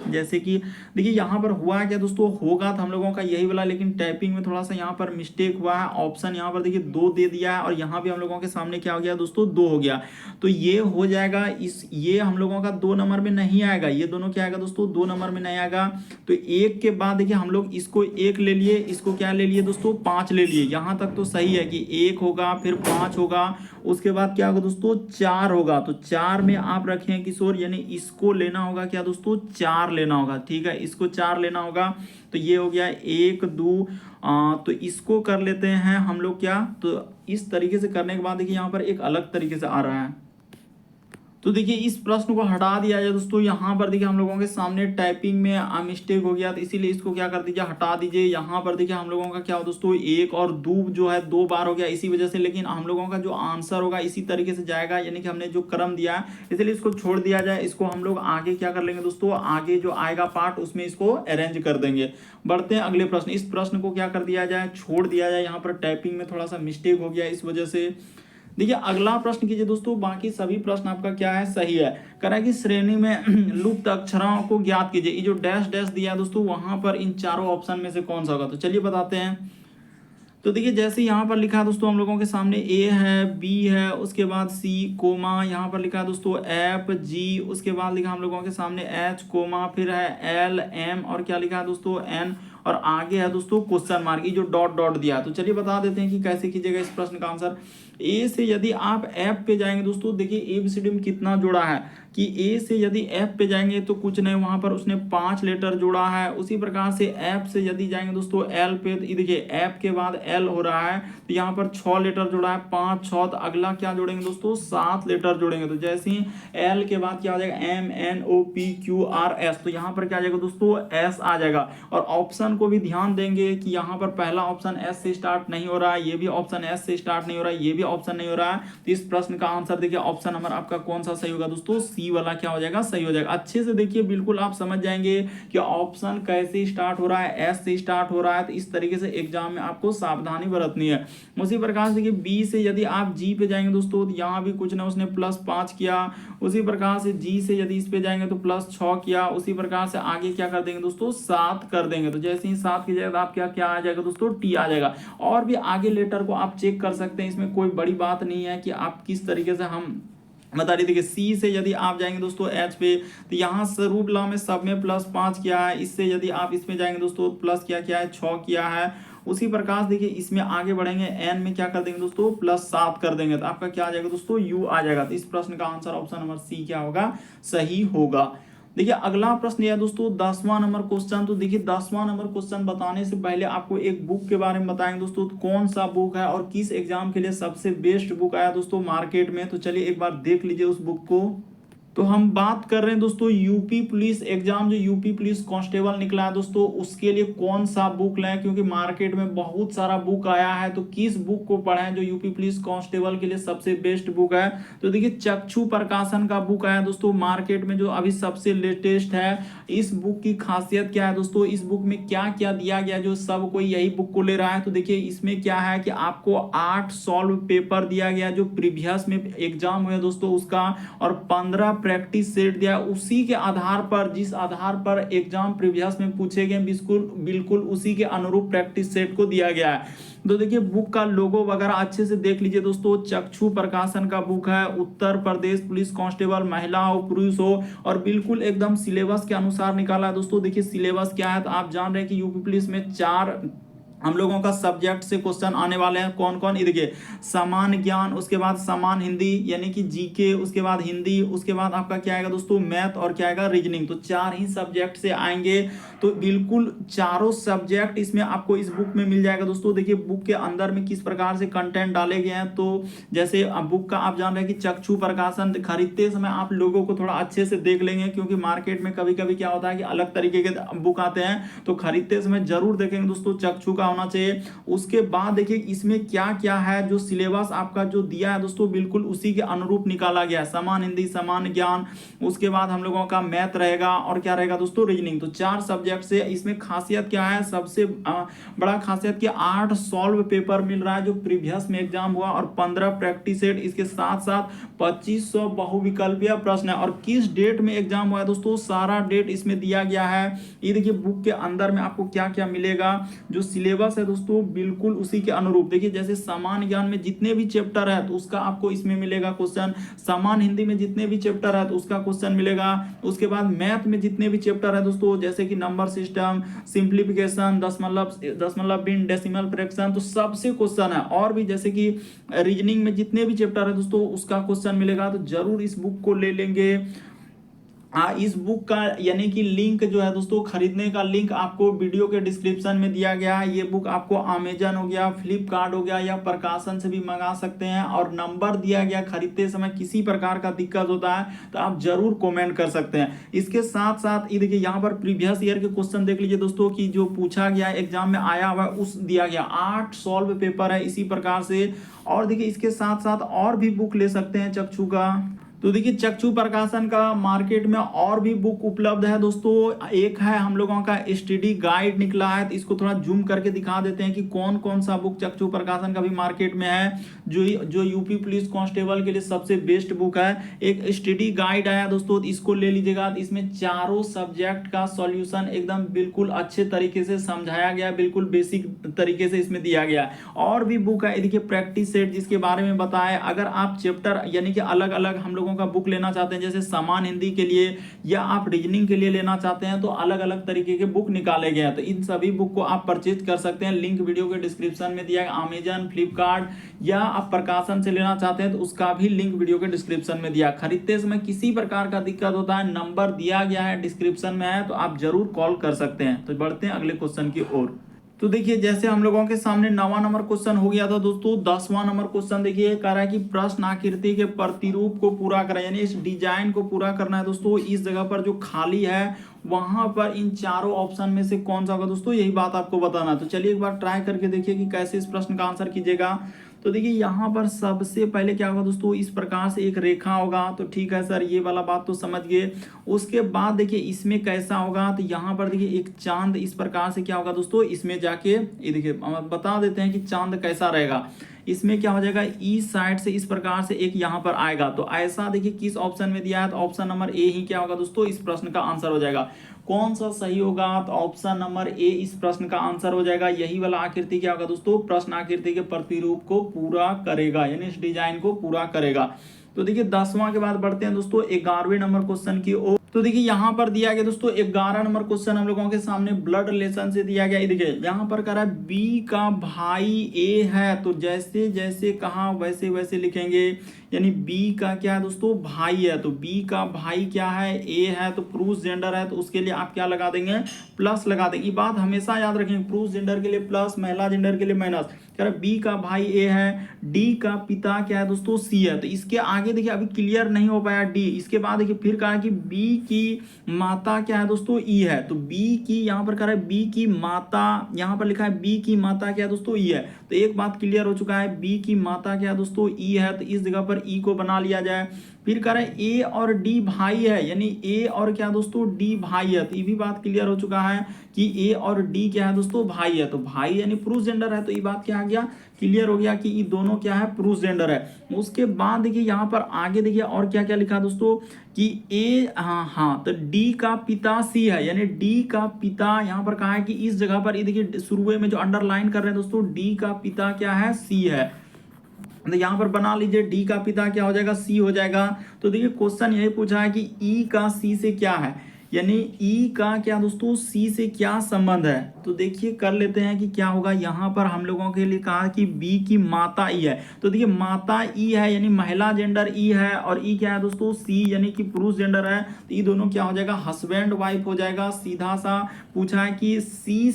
जैसे कि देखिए यहाँ पर हुआ क्या दोस्तों, होगा तो हम लोगों का यही वाला, लेकिन टाइपिंग में थोड़ा सा यहाँ पर मिस्टेक हुआ है। ऑप्शन यहाँ पर देखिए 2 दे दिया है, और यहाँ भी हम लोगों के सामने क्या हो गया दोस्तों, 2 हो गया। तो ये हो जाएगा, ये हम लोगों का 2 नंबर में नहीं आएगा, ये दोनों क्या आएगा दोस्तों, 2 नंबर में नहीं आएगा। तो 1 के बाद देखिए हम लोग इसको 1 ले लिए, इसको क्या ले लिए दोस्तों, 5 ले लिए। यहाँ तक तो सही है कि 1 होगा, फिर 5 होगा, उसके बाद क्या होगा दोस्तों, 4 होगा। तो 4 में आप रखें किशोर, यानी इसको लेना होगा क्या दोस्तों, 4 लेना होगा, ठीक है, इसको 4 लेना होगा। तो ये हो गया 1 2, तो इसको कर लेते हैं हम लोग क्या, तो इस तरीके से करने के बाद देखिए यहाँ पर एक अलग तरीके से आ रहा है। तो देखिए इस प्रश्न को हटा दिया जाए दोस्तों। यहाँ पर देखिए हम लोगों के सामने टाइपिंग में मिस्टेक हो गया, तो इसीलिए इसको क्या कर दीजिए, हटा दीजिए। यहाँ पर देखिए हम लोगों का क्या हो दोस्तों, एक और दो जो है 2 बार हो गया इसी वजह से, लेकिन हम लोगों का जो आंसर होगा इसी तरीके से जाएगा, यानी कि हमने जो क्रम दिया है, इसलिए इसको छोड़ दिया जाए। इसको हम लोग आगे क्या कर लेंगे दोस्तों, आगे जो आएगा पार्ट उसमें इसको अरेंज कर देंगे। बढ़ते हैं अगले प्रश्न। इस प्रश्न को क्या कर दिया जाए, छोड़ दिया जाए। यहाँ पर टाइपिंग में थोड़ा सा मिस्टेक हो गया इस वजह से। देखिए अगला प्रश्न कीजिए दोस्तों। बाकी सभी प्रश्न आपका क्या है, सही है। कह रहा है कि श्रेणी में लुप्त अक्षरों को ज्ञात कीजिए। ये जो डैश डैश दिया है दोस्तों, वहां पर इन चारों ऑप्शन में से कौन सा होगा, तो चलिए बताते हैं। तो देखिए जैसे यहाँ पर लिखा है दोस्तों हम लोगों के सामने ए है, बी है, उसके बाद सी कोमा, यहाँ पर लिखा है दोस्तों एफ जी, उसके बाद लिखा हम लोगों के सामने एच कोमा, फिर है एल एम, और क्या लिखा है दोस्तों एन, और आगे है दोस्तों क्वेश्चन मार्क, ये जो डॉट डॉट दिया। तो चलिए बता देते हैं कि कैसे कीजिएगा इस प्रश्न का आंसर। ए से यदि आप एफ पे जाएंगे दोस्तों, देखिए एबीसीडी में कितना जोड़ा है कि ए से यदि एफ पे जाएंगे तो कुछ नहीं, वहां पर उसने 5 लेटर जोड़ा है। उसी प्रकार से एफ से यदि जाएंगे दोस्तों एल पे, तो देखिए एफ के बाद एल हो रहा है, तो यहाँ पर 6 लेटर जोड़ा है, 5 6, तो अगला क्या जोड़ेंगे दोस्तों, 7 लेटर जोड़ेंगे। तो जैसे ही एल के बाद क्या आ जाएगा, M N O P Q R S, तो यहाँ पर क्या आ जाएगा दोस्तों, एस आ जाएगा। और ऑप्शन को भी ध्यान देंगे कि यहाँ पर पहला ऑप्शन एस से स्टार्ट नहीं हो रहा है, ये भी ऑप्शन एस से स्टार्ट नहीं हो रहा है, ये भी ऑप्शन नहीं हो रहा है। तो इस प्रश्न का आंसर देखिए ऑप्शन नंबर आपका कौन सा सही होगा दोस्तों, सी वाला क्या हो जाएगा, सही हो जाएगा। अच्छे से देखिए, बिल्कुल आप समझ जाएंगे कि ऑप्शन कैसे स्टार्ट हो रहा है, एस से स्टार्ट हो रहा है। तो इस तरीके से एग्जाम में आपको सावधानी बरतनी है। उसी प्रकार से देखिए बी से यदि आप जी पे जाएंगे दोस्तों, तो यहाँ भी कुछ ना, उसने +5 किया। उसी प्रकार से जी से यदि इस पे जाएंगे तो +6 किया। उसी प्रकार से आगे क्या कर देंगे दोस्तों, 7 कर देंगे। तो जैसे ही 7 की जगह आप क्या क्या आ जाएगा दोस्तों, टी आ जाएगा। और भी आगे लेटर को आप चेक कर सकते हैं, इसमें कोई बड़ी बात नहीं है कि आप किस तरीके से हम बता रही थी कि सी से यदि आप जाएंगे दोस्तों एच पे, तो यहाँ स्वरूप लॉ में सब में +5 किया है। इससे यदि आप इसमें जाएंगे दोस्तों, प्लस क्या है, 6 किया है। उसी प्रकार से देखिए इसमें आगे बढ़ेंगे, एन में क्या कर देंगे दोस्तों, +7 कर देंगे। तो आपका क्या आ जाएगा दोस्तों, यू आ जाएगा। तो इस प्रश्न का आंसर ऑप्शन नंबर सी क्या होगा, सही होगा। देखिए अगला प्रश्न यह दोस्तों 10वां नंबर क्वेश्चन। तो देखिए 10वां नंबर क्वेश्चन बताने से पहले आपको एक बुक के बारे में बताएंगे दोस्तों, तो कौन सा बुक है और किस एग्जाम के लिए सबसे बेस्ट बुक आया दोस्तों मार्केट में। तो चलिए एक बार देख लीजिए उस बुक को। तो हम बात कर रहे हैं दोस्तों यूपी पुलिस एग्जाम, जो यूपी पुलिस कांस्टेबल निकला है दोस्तों, उसके लिए कौन सा बुक लें, क्योंकि मार्केट में बहुत सारा बुक आया है। तो किस बुक को पढ़ें जो यूपी पुलिस कांस्टेबल के लिए सबसे बेस्ट बुक है। तो देखिए चक्षु प्रकाशन का बुक आया दोस्तों मार्केट में, जो अभी सबसे लेटेस्ट है। इस बुक की खासियत क्या है दोस्तों, इस बुक में क्या क्या दिया गया जो सब कोई यही बुक को ले रहा है। तो देखिए इसमें क्या है कि आपको 8 सॉल्व पेपर दिया गया जो प्रीवियस में एग्जाम हुआ दोस्तों उसका, और 15 प्रैक्टिस सेट दिया। उसी के आधार पर, जिस आधार पर एग्जाम प्रीवियस में पूछे गए, बिल्कुल उसी के अनुरूप प्रैक्टिस सेट को दिया गया है। तो देखिए बुक का लोगो वगैरह अच्छे से देख लीजिए दोस्तों। चक्षु प्रकाशन का बुक है, उत्तर प्रदेश पुलिस कांस्टेबल, महिला हो पुरुष हो, और बिल्कुल एकदम सिलेबस के अनुसार निकाला है दोस्तों। देखिए सिलेबस क्या है, तो आप जान रहे हैं कि यूपी पुलिस में 4 हम लोगों का सब्जेक्ट से क्वेश्चन आने वाले हैं। कौन कौन, ये देखिए सामान्य ज्ञान, उसके बाद सामान्य हिंदी यानी कि जीके, उसके बाद हिंदी, उसके बाद आपका क्या आएगा दोस्तों मैथ, और क्या आएगा रीजनिंग। तो 4 ही सब्जेक्ट से आएंगे। तो बिल्कुल चारों सब्जेक्ट इसमें आपको इस बुक में मिल जाएगा दोस्तों। देखिए बुक के अंदर में किस प्रकार से कंटेंट डाले गए हैं। तो जैसे बुक का आप जान रहे हैं कि चक्षु प्रकाशन खरीदते समय आप लोगों को थोड़ा अच्छे से देख लेंगे, क्योंकि मार्केट में कभी कभी क्या होता है कि अलग तरीके के बुक आते हैं। तो खरीदते समय जरूर देखेंगे दोस्तों, चक्षु का होना चाहिए। उसके बाद देखिए इसमें क्या क्या है, जो सिलेबस आपका जो दिया है दोस्तों बिल्कुल उसी के अनुरूप निकाला गया है। सामान्य हिंदी, सामान्य ज्ञान, उसके बाद हम लोगों का मैथ रहेगा, और क्या रहेगा दोस्तों रीजनिंग। तो 4 सब्जेक्ट से। इसमें खासियत क्या है, सबसे बड़ा खासियत कि 8 सॉल्व पेपर मिल रहा है जो प्रीवियस में एग्जाम हुआ, और 15 प्रैक्टिस सेट। इसके साथ साथ 2500 बहुविकल्पीय प्रश्न है। और किस डेट में एग्जाम हुआ है दोस्तों, सारा डेट इसमें दिया गया है। ये देखिए बुक के अंदर में आपको क्या क्या मिलेगा, जो सिलेबस है दोस्तों बिल्कुल उसी के अनुरूप। देखिए जैसे सामान्य ज्ञान में जितने भी चैप्टर है तो उसका आपको इसमें मिलेगा क्वेश्चन। सामान्य हिंदी में जितने भी चैप्टर है तो उसका क्वेश्चन मिलेगा। उसके बाद मैथ में जितने भी चैप्टर है दोस्तों, जैसे कि नंबर सिस्टम, सिंप्लीफिकेशन, दशमलव भिन्न, डेसिमल फ्रैक्शन, तो सबसे क्वेश्चन है। और भी जैसे कि रीजनिंग में जितने भी चैप्टर है दोस्तों उसका क्वेश्चन मिलेगा। तो जरूर इस बुक को ले लेंगे। इस बुक का यानी कि लिंक जो है दोस्तों, खरीदने का लिंक आपको वीडियो के डिस्क्रिप्शन में दिया गया है। ये बुक आपको अमेजन हो गया, फ्लिपकार्ट हो गया या प्रकाशन से भी मंगा सकते हैं, और नंबर दिया गया। खरीदते समय किसी प्रकार का दिक्कत होता है तो आप जरूर कमेंट कर सकते हैं। इसके साथ साथ ये देखिए यहाँ पर प्रीवियस ईयर के क्वेश्चन देख लीजिए दोस्तों, की जो पूछा गया एग्जाम में आया हुआ उस दिया गया 8 सॉल्व पेपर है इसी प्रकार से। और देखिए इसके साथ साथ और भी बुक ले सकते हैं चक्षु का। तो देखिए चक्षु प्रकाशन का मार्केट में और भी बुक उपलब्ध है दोस्तों। एक है हम लोगों का स्टडी गाइड निकला है, तो इसको थोड़ा जूम करके दिखा देते हैं कि कौन कौन सा बुक चक्षु प्रकाशन का भी मार्केट में है, जो यूपी पुलिस कांस्टेबल के लिए सबसे बेस्ट बुक है। एक स्टडी गाइड आया दोस्तों, इसको ले लीजिएगा। इसमें चारों सब्जेक्ट का सॉल्यूशन एकदम बिल्कुल अच्छे तरीके से समझाया गया, बिल्कुल बेसिक तरीके से इसमें दिया गया। और भी बुक है देखिए प्रैक्टिस सेट, जिसके बारे में बताया। अगर आप चैप्टर यानी कि अलग अलग हम लोगों का बुक लेना चाहते हैं, जैसे समान हिंदी के लिए या आप रीजनिंग के लिए लेना चाहते हैं, तो अलग अलग तरीके के बुक निकाले गए हैं। तो इन सभी बुक को आप परचेज कर सकते हैं। लिंक वीडियो के डिस्क्रिप्शन में दिया है। अमेजन, फ्लिपकार्ट या आप प्रकाशन से लेना चाहते हैं तो उसका भी लिंक वीडियो के डिस्क्रिप्शन में दिया। खरीदते समय किसी प्रकार का दिक्कत होता है, नंबर दिया गया है, डिस्क्रिप्शन में है, तो आप जरूर कॉल कर सकते हैं। तो बढ़ते हैं अगले क्वेश्चन की ओर। तो देखिए जैसे हम लोगों के सामने 9वां नंबर क्वेश्चन हो गया था दोस्तों, 10वां नंबर क्वेश्चन देखिए कह रहा है कि प्रश्न आकृति के प्रतिरूप को पूरा करें, यानी इस डिजाइन को पूरा करना है दोस्तों। इस जगह पर जो खाली है वहां पर इन चारों ऑप्शन में से कौन सा होगा दोस्तों, यही बात आपको बताना है। तो चलिए एक बार ट्राई करके देखिए कि कैसे इस प्रश्न का आंसर कीजिएगा। तो देखिए यहाँ पर सबसे पहले क्या होगा दोस्तों, इस प्रकार से एक रेखा होगा। तो ठीक है सर, ये वाला बात तो समझ गए। उसके बाद देखिए इसमें कैसा होगा, तो यहाँ पर देखिए एक चांद इस प्रकार से क्या होगा दोस्तों, इसमें जाके ये देखिए बता देते हैं कि चांद कैसा रहेगा। इसमें क्या हो जाएगा, ईस्ट साइड से इस प्रकार से एक यहाँ पर आएगा। तो ऐसा देखिए किस ऑप्शन में दिया है, तो ऑप्शन नंबर ए ही क्या होगा दोस्तों, इस प्रश्न का आंसर हो जाएगा। कौन सा सही होगा, तो ऑप्शन नंबर ए इस प्रश्न का आंसर हो जाएगा। यही वाला आकृति क्या होगा दोस्तों, प्रश्न आकृति के प्रतिरूप को पूरा करेगा, यानी इस डिजाइन को पूरा करेगा। तो देखिए 10वां के बाद बढ़ते हैं दोस्तों 11वें नंबर क्वेश्चन की ओर। तो देखिए यहाँ पर दिया गया दोस्तों 11 नंबर क्वेश्चन हम लोगों के सामने ब्लड रिलेशन से दिया गया। देखिए यहाँ पर कह रहा है बी का भाई ए है, तो जैसे जैसे कहा वैसे वैसे लिखेंगे। यानी बी का क्या है दोस्तों, भाई है, तो बी का भाई क्या है, ए है, तो पुरुष जेंडर है, तो उसके लिए आप क्या लगा देंगे, प्लस लगा देंगे। ये बात हमेशा याद रखेंगे, पुरुष जेंडर के लिए प्लस, महिला जेंडर के लिए माइनस। कह रहा बी का भाई ए है, डी का पिता क्या है दोस्तों, सी है। तो इसके आगे देखिए अभी क्लियर नहीं हो पाया डी। इसके बाद देखिए फिर कहा कि बी की माता क्या है दोस्तों, ई है। तो बी की यहाँ पर कह रहा है बी की माता, यहाँ पर लिखा है बी की माता क्या है दोस्तों, ई है। तो एक बात क्लियर हो चुका है, बी की माता क्या है दोस्तों, ई है। तो इस जगह पर ई को बना लिया जाए। फिर कह रहा है ए और डी भाई है, यानी ए और क्या दोस्तों, डी भाई है। तो ये भी बात क्लियर हो चुका है कि ए और डी क्या है दोस्तों, भाई है। तो भाई यानी पुरुष जेंडर है, तो ये बात क्या आ गया, क्लियर हो गया कि ये दोनों क्या है, पुरुष जेंडर है। उसके बाद देखिए यहाँ पर आगे देखिए और क्या क्या लिखा दोस्तों कि ए, हाँ तो डी का पिता सी है, यानी डी का पिता यहाँ पर कहा है कि इस जगह पर ये देखिए शुरू में जो अंडरलाइन कर रहे हैं दोस्तों, डी का पिता क्या है, सी है। तो यहाँ पर बना लीजिए डी का पिता क्या हो जाएगा, सी हो जाएगा। तो देखिए क्वेश्चन यही पूछा है कि ई का सी से क्या है, यानी ई का क्या दोस्तों, सी से क्या संबंध है। तो देखिए कर लेते हैं कि क्या होगा। यहाँ पर हम लोगों के लिए कहा कि बी की माता ई है। तो देखिए माता ई है, यानी महिला जेंडर ई है, और ई क्या है दोस्तों, सी यानी कि पुरुष जेंडर है। तो ये दोनों क्या हो जाएगा, हस्बैंड वाइफ हो जाएगा। सीधा सा पूछा है कि सी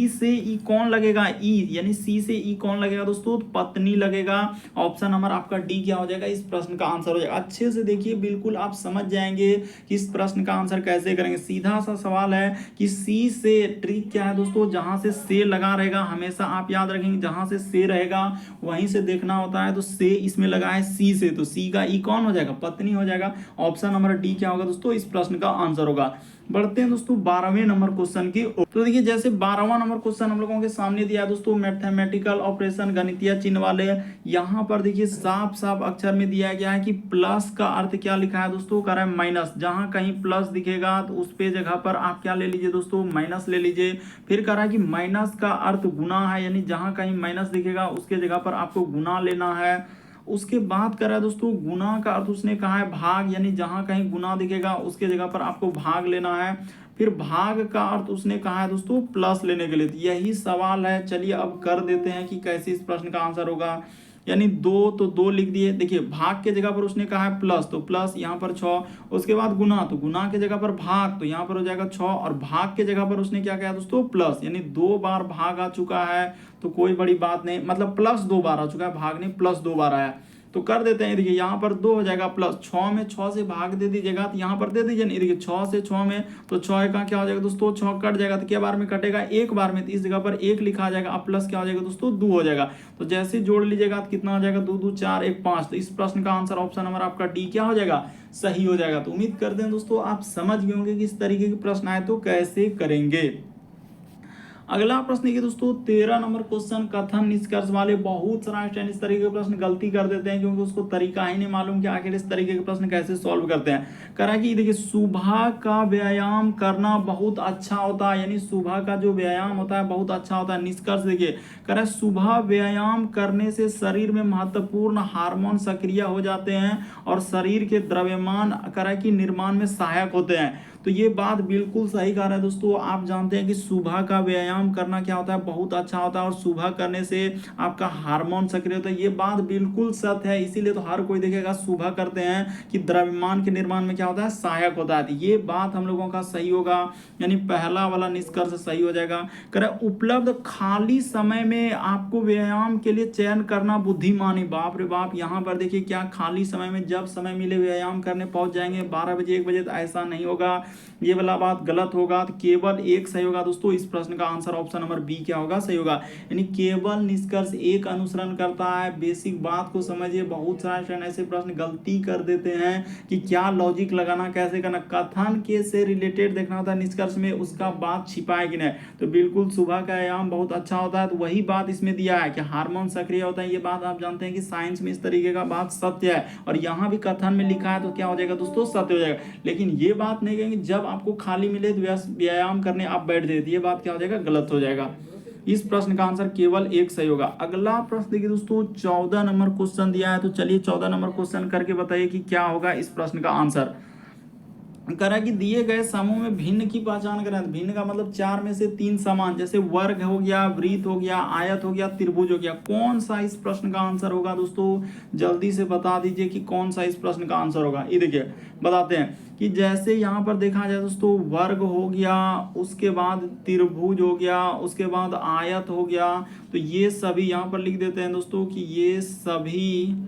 से ई कौन लगेगा, ई यानी सी से ई कौन लगेगा दोस्तों, पत्नी लगेगा। ऑप्शन नंबर आपका डी क्या हो जाएगा, इस प्रश्न का आंसर हो जाएगा। अच्छे से देखिए बिल्कुल आप समझ जाएंगे कि इस प्रश्न का आंसर कैसे करेंगे। सीधा सा सवाल है कि सी से, ट्रिक क्या है दोस्तों, जहां से लगा रहेगा हमेशा आप याद रखेंगे, जहां से रहेगा वहीं से देखना होता है। तो से इसमें लगा है सी से, तो सी का ई कौन हो जाएगा, पत्नी हो जाएगा। ऑप्शन नंबर डी क्या होगा दोस्तों, इस प्रश्न का आंसर होगा। बढ़ते हैं दोस्तों 12वें नंबर क्वेश्चन की। तो देखिए जैसे 12वां नंबर क्वेश्चन हम लोगों के सामने दिया है दोस्तों, मैथमेटिकल ऑपरेशन, गणितीय चिन्ह वाले। यहाँ पर देखिए साफ साफ अक्षर में दिया गया है कि प्लस का अर्थ क्या लिखा है दोस्तों, कह रहा है माइनस। जहां कहीं प्लस दिखेगा तो उस पे जगह पर आप क्या ले लीजिए दोस्तों, माइनस ले लीजिए। फिर कह रहा है कि माइनस का अर्थ गुना है, यानी जहां कहीं माइनस दिखेगा उसके जगह पर आपको गुना लेना है। उसके बाद कर रहा है दोस्तों गुना का अर्थ उसने कहा है भाग, यानी जहां कहीं गुना दिखेगा उसके जगह पर आपको भाग लेना है। फिर भाग का अर्थ उसने कहा है दोस्तों प्लस लेने के लिए। यही सवाल है, चलिए अब कर देते हैं कि कैसे इस प्रश्न का आंसर होगा। यानी 2 तो 2 लिख दिए। देखिए भाग के जगह पर उसने कहा है प्लस, तो प्लस यहाँ पर 6, उसके बाद गुना, तो गुना के जगह पर भाग, तो यहाँ पर हो जाएगा 6, और भाग के जगह पर उसने क्या किया दोस्तों प्लस, यानी 2 बार भाग आ चुका है, तो कोई बड़ी बात नहीं, मतलब प्लस 2 बार आ चुका है, भाग नहीं प्लस 2 बार आया। तो कर देते हैं, देखिए यहाँ पर 2 हो जाएगा प्लस 6 में 6 से भाग दे दीजिएगा, तो यहाँ पर दे दीजिए नहीं, देखिए 6 से 6 में, तो 6 का क्या हो जाएगा दोस्तों 6 कट जाएगा, तो क्या बार में कटेगा एक बार में, तो इस जगह पर 1 लिखा जाएगा, अब प्लस क्या हो जाएगा दोस्तों 2 हो जाएगा। तो जैसे जोड़ लीजिएगा तो कितना हो जाएगा 2 2 4 1 5। तो इस प्रश्न का आंसर ऑप्शन नंबर आपका डी क्या हो जाएगा सही हो जाएगा। तो उम्मीद करते हैं दोस्तों आप समझ गए होंगे कि इस तरीके के प्रश्न आए तो कैसे करेंगे। अगला प्रश्न देखिए दोस्तों 13 नंबर क्वेश्चन, कथन निष्कर्ष वाले। बहुत सारा स्टूडेंट इस तरीके के प्रश्न गलती कर देते हैं क्योंकि उसको तरीका ही नहीं मालूम कि आखिर इस तरीके के प्रश्न कैसे सॉल्व करते हैं। करा कि देखिए सुबह का व्यायाम करना बहुत अच्छा होता है, यानी सुबह का जो व्यायाम होता है बहुत अच्छा होता है। निष्कर्ष देखिए करा सुबह व्यायाम करने से शरीर में महत्वपूर्ण हार्मोन सक्रिय हो जाते हैं और शरीर के द्रव्यमान करा की निर्माण में सहायक होते हैं। तो ये बात बिल्कुल सही कह रहा है दोस्तों। आप जानते हैं कि सुबह का व्यायाम करना क्या होता है बहुत अच्छा होता है, और सुबह करने से आपका हार्मोन सक्रिय होता है, ये बात बिल्कुल सत्य है। इसीलिए तो हर कोई देखेगा सुबह करते हैं कि द्रव्यमान के निर्माण में क्या होता है सहायक होता है। तो ये बात हम लोगों का सही होगा, यानी पहला वाला निष्कर्ष सही हो जाएगा। करे उपलब्ध खाली समय में आपको व्यायाम के लिए चयन करना बुद्धिमानी। बाप रे बाप, यहाँ पर देखिए क्या खाली समय में जब समय मिले व्यायाम करने पहुंच जाएंगे 12 बजे 1 बजे, तो ऐसा नहीं होगा, ये वाला बात गलत होगा। तो केवल एक सही होगा दोस्तों। इस प्रश्न का आंसर ऑप्शन नंबर बी क्या होगा सही होगा, यानी केवल निष्कर्ष एक अनुसरण करता है। बेसिक बात को समझिए। बहुत सारे ऐसे प्रश्न गलती कर देते हैं कि क्या लॉजिक लगाना कैसे करना, कथन के से रिलेटेड देखना होता है निष्कर्ष में, उसका बात छिपाए कि नहीं। तो बिल्कुल सुबह का व्यायाम बहुत अच्छा होता है, तो वही बात इसमें दिया है कि हार्मोन सक्रिय होता है। ये बात आप जानते हैं कि साइंस में इस तरीके का बात सत्य है, और यहाँ भी कथन में लिखा है तो क्या हो जाएगा दोस्तों सत्य हो जाएगा। लेकिन ये बात नहीं कहेंगे जब आपको खाली मिले तो व्यायाम करने आप बैठ जाते, ये बात क्या हो जाएगा गलत हो जाएगा। इस प्रश्न का आंसर केवल एक सही होगा। अगला प्रश्न देखिए दोस्तों 14 नंबर क्वेश्चन दिया है, तो चलिए 14 नंबर क्वेश्चन करके बताइए कि क्या होगा इस प्रश्न का आंसर। करा कि दिए गए समूह में भिन्न की पहचान करें। भिन्न का मतलब 4 में से 3 समान, जैसे वर्ग हो गया, वृत्त हो गया, आयत हो गया, त्रिभुज हो गया। कौन सा इस प्रश्न का आंसर होगा दोस्तों, जल्दी से बता दीजिए कि कौन सा इस प्रश्न का आंसर होगा। ये देखिए बताते हैं कि जैसे यहाँ पर देखा जाए दोस्तों वर्ग हो गया, उसके बाद त्रिभुज हो गया, उसके बाद आयत हो गया, तो ये सभी यहाँ पर लिख देते हैं दोस्तों कि ये सभी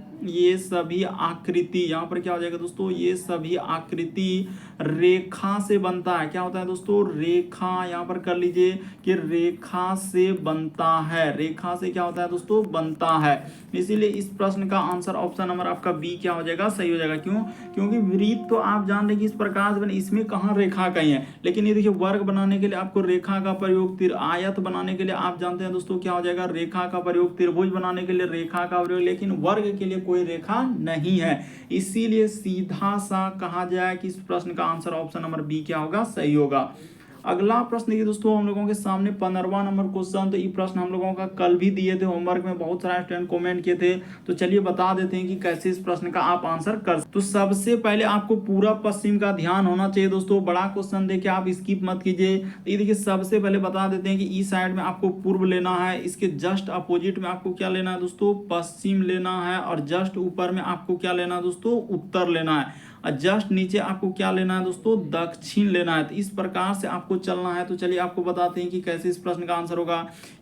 आकृति, यहाँ पर क्या हो जाएगा दोस्तों, ये सभी आकृति रेखा से बनता है। क्या होता है दोस्तों रेखा, यहाँ पर कर लीजिए कि रेखा से बनता है। रेखा से क्या होता है दोस्तों बनता है। इसीलिए इस प्रश्न का आंसर ऑप्शन नंबर आपका बी क्या हो जाएगा सही हो जाएगा। क्यों, क्योंकि वृत्त तो आप जान रहे हैं कि इस प्रकार से बने, इसमें कहाँ रेखा कहीं है। लेकिन ये देखिए वर्ग बनाने के लिए आपको रेखा का प्रयोग, आयत बनाने के लिए आप जानते हैं दोस्तों क्या हो जाएगा रेखा का प्रयोग, त्रिभुज बनाने के लिए रेखा का प्रयोग, लेकिन वर्ग के लिए कोई रेखा नहीं है। इसीलिए सीधा सा कहा जाए कि इस प्रश्न का आंसर ऑप्शन नंबर बी क्या होगा सही होगा। अगला प्रश्न देखिए दोस्तों हम लोगों के सामने 15वां नंबर क्वेश्चन। तो ये प्रश्न हम लोगों का कल भी दिए थे होमवर्क में, बहुत सारे स्टूडेंट कमेंट किए थे, तो चलिए बता देते हैं कि कैसे इस प्रश्न का आप आंसर कर। तो सबसे पहले आपको पूरा पश्चिम का ध्यान होना चाहिए दोस्तों। बड़ा क्वेश्चन देके आप स्किप मत कीजिए। ये देखिए सबसे पहले बता देते हैं कि इस साइड में आपको पूर्व लेना है, इसके जस्ट अपोजिट में आपको क्या लेना है दोस्तों पश्चिम लेना है, और जस्ट ऊपर में आपको क्या लेना है दोस्तों उत्तर लेना है, और जस्ट नीचे आपको क्या लेना है दोस्तों दक्षिण लेना है। तो इस प्रकार से आपको चलना है। तो चलिए आपको बताते हैं कि कैसे इस प्रश्न का आंसर होगा।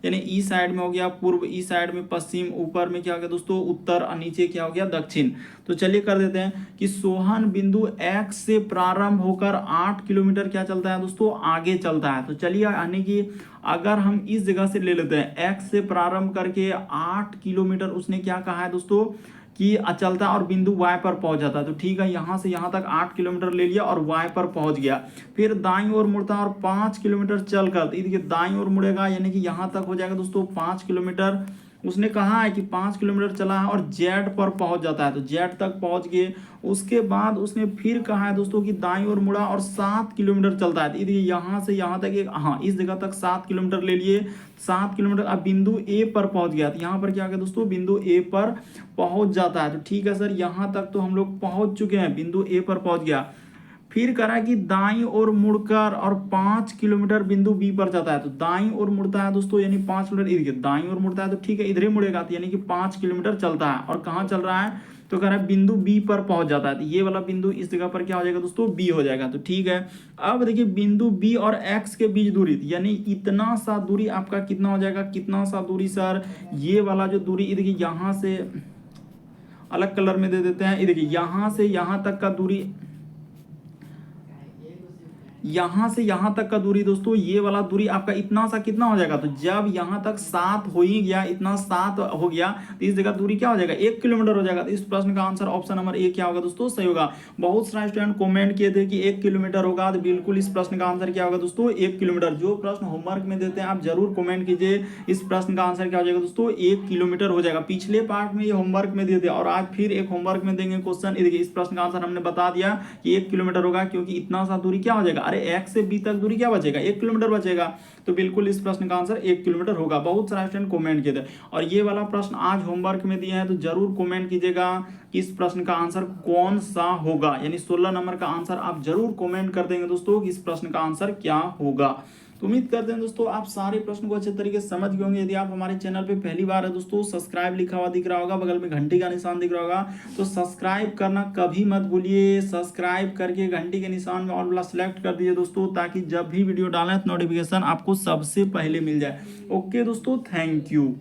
यानी ई साइड में हो गया पूर्व, ई साइड में पश्चिम, ऊपर में क्या हो गया दोस्तों उत्तर, और नीचे क्या हो गया दक्षिण। तो चलिए कर देते हैं कि सोहन बिंदु एक्स से प्रारंभ होकर 8 किलोमीटर क्या चलता है दोस्तों आगे चलता है। तो चलिए यानी कि अगर हम इस जगह से ले लेते हैं एक्स से प्रारंभ करके 8 किलोमीटर उसने क्या कहा है दोस्तों कि चलता और बिंदु y पर पहुंच जाता है। तो ठीक है, यहाँ से यहाँ तक 8 किलोमीटर ले लिया और y पर पहुंच गया। फिर दाईं ओर मुड़ता और 5 किलोमीटर चल कर, देखिए दाईं ओर मुड़ेगा यानी कि यहाँ तक हो जाएगा दोस्तों 5 किलोमीटर। उसने कहा है कि 5 किलोमीटर चला है और जेड पर पहुंच जाता है, तो जेड तक पहुंच गए। उसके बाद उसने फिर कहा है दोस्तों कि दाईं ओर मुड़ा और 7 किलोमीटर चलता है। देखिए यहाँ से यहाँ तक एक, हाँ इस जगह तक 7 किलोमीटर ले लिए, 7 किलोमीटर अब बिंदु ए पर पहुंच गया। तो यहाँ पर क्या गया दोस्तों बिंदु ए पर पहुंच जाता है। तो ठीक है सर, यहाँ तक तो हम लोग पहुंच चुके हैं, बिंदु ए पर पहुंच गया। फिर करा कि दाईं ओर मुड़कर और 5 किलोमीटर बिंदु बी पर जाता है। तो दाईं ओर मुड़ता है दोस्तों, यानी 5 किलोमीटर, इधर दाईं ओर मुड़ता है तो ठीक है, इधर ही मुड़ेगा, तो यानी कि 5 किलोमीटर चलता है। और कहाँ चल रहा है, तो कह रहा है बिंदु बी पर पहुंच जाता है। तो ये वाला बिंदु इस जगह पर क्या हो जाएगा दोस्तों, बी हो जाएगा। तो ठीक है, अब देखिए बिंदु बी और एक्स के बीच दूरी, यानी इतना सा दूरी आपका कितना हो जाएगा, कितना सा दूरी सर, ये वाला जो दूरी, देखिए यहां से अलग कलर में दे देते हैं, ये देखिए यहां से यहां तक का दूरी, यहां से यहां तक का दूरी दोस्तों, ये वाला दूरी आपका इतना सा कितना हो जाएगा, तो जब यहां तक 7 हो ही गया, इतना 7 हो गया, तो इस जगह दूरी क्या हो जाएगा, 1 किलोमीटर हो जाएगा। तो इस प्रश्न का आंसर ऑप्शन नंबर ए क्या होगा दोस्तों, सही होगा। बहुत सारे स्टूडेंट कमेंट किए थे कि 1 किलोमीटर होगा, तो बिल्कुल इस प्रश्न का आंसर क्या होगा दोस्तों, 1 किलोमीटर। जो प्रश्न होमवर्क में देते हैं आप जरूर कमेंट कीजिए, इस प्रश्न का आंसर क्या हो जाएगा दोस्तों, 1 किलोमीटर हो जाएगा। पिछले पार्ट में ये होमवर्क में दिए थे और आज फिर एक होमवर्क में देंगे क्वेश्चन। देखिए इस प्रश्न का आंसर हमने बता दिया कि 1 किलोमीटर होगा, क्योंकि इतना सा दूरी क्या हो जाएगा, अरे एक्स से बी तक दूरी क्या बचेगा, 1 किलोमीटर बचेगा। तो बिल्कुल इस प्रश्न का आंसर 1 किलोमीटर होगा। बहुत सारे स्टूडेंट कमेंट किए थे और ये वाला प्रश्न आज होमवर्क में दिया है, तो जरूर कमेंट कीजिएगा कि इस प्रश्न का आंसर कौन सा होगा, यानी 16 नंबर का आंसर आप जरूर कमेंट कर देंगे दोस्तों कि इस प्रश्न का आंसर क्या होगा। तो उम्मीद करते हैं दोस्तों आप सारे प्रश्न को अच्छे तरीके से समझ गए होंगे। यदि आप हमारे चैनल पे पहली बार है दोस्तों, सब्सक्राइब लिखा हुआ दिख रहा होगा, बगल में घंटी का निशान दिख रहा होगा, तो सब्सक्राइब करना कभी मत भूलिए। सब्सक्राइब करके घंटी के निशान में ऑल वाला सिलेक्ट कर दीजिए दोस्तों, ताकि जब भी वीडियो डालें तो नोटिफिकेशन आपको सबसे पहले मिल जाए। ओके दोस्तों, थैंक यू।